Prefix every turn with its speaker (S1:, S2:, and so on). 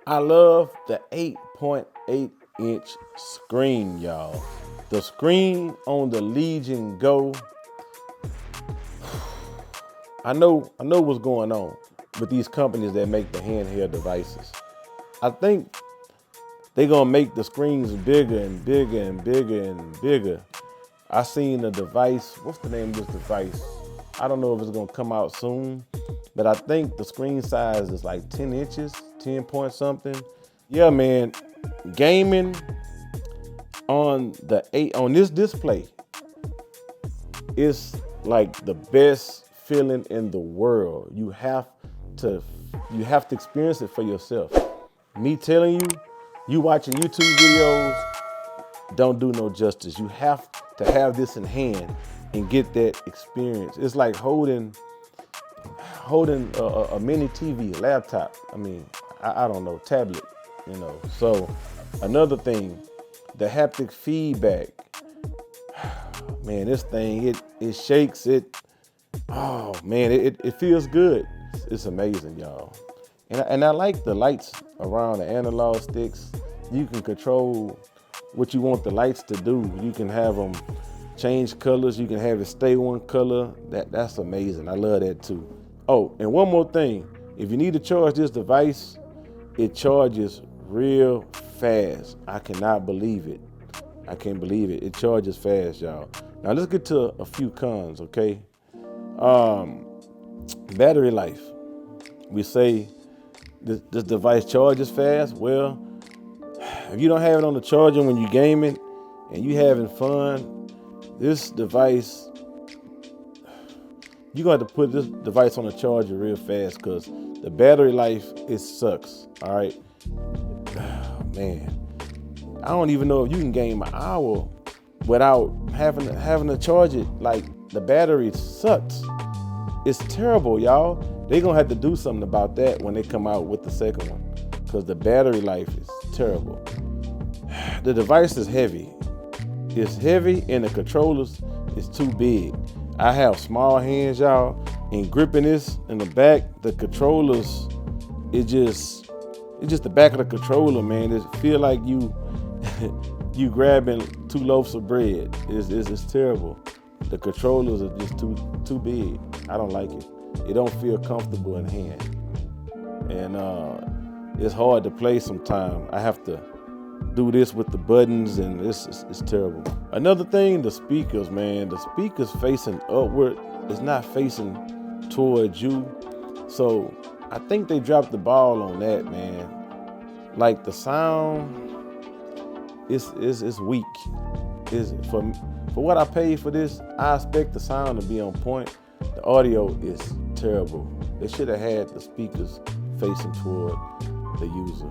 S1: I love the 8.8-inch screen, y'all. The screen on the Legion Go. I know what's going on with these companies that make the handheld devices. I think they're gonna make the screens bigger and bigger and bigger and bigger. I seen a device, what's the name of this device? I don't know if it's gonna come out soon, but I think the screen size is like 10 inches, 10 point something. Yeah, man, gaming on this display is like the best feeling in the world. You have to experience it for yourself. Me telling you, you watching YouTube videos don't do no justice. You have to have this in hand and get that experience. It's like holding a mini TV, a laptop. I mean, I don't know, tablet, you know. So another thing, the haptic feedback. Man, this thing, it shakes it. Oh man, it feels good. It's amazing, y'all. And I like the lights around the analog sticks. You can control what you want the lights to do. You can have them change colors. You can have it stay one color. That's amazing. I love that too. Oh, and one more thing. If you need to charge this device, it charges real fast. I cannot believe it. I can't believe it. It charges fast, y'all. Now let's get to a few cons, okay? Battery life. We say this device charges fast. Well, if you don't have it on the charger when you're gaming and you having fun, this device, you're gonna have to put this device on the charger real fast because the battery life, it sucks, all right? Man, I don't even know if you can game an hour without having to charge it. Like, the battery sucks. It's terrible, y'all. They're gonna have to do something about that when they come out with the second one because the battery life is terrible. The device is heavy. It's heavy and the controllers is too big. I have small hands, y'all, and gripping this in the back, the controllers, it's just the back of the controller, man. It feel like you grabbing 2 loaves of bread. It's terrible. The controllers are just too big. I don't like it. It don't feel comfortable in hand. And it's hard to play sometimes. I have to do this with the buttons and it's terrible. Another thing, the speakers, man. The speakers facing upward. It's not facing towards you. So I think they dropped the ball on that, man. Like, the sound is weak. For what I paid for this, I expect the sound to be on point. The audio is terrible. They should have had the speakers facing toward the user.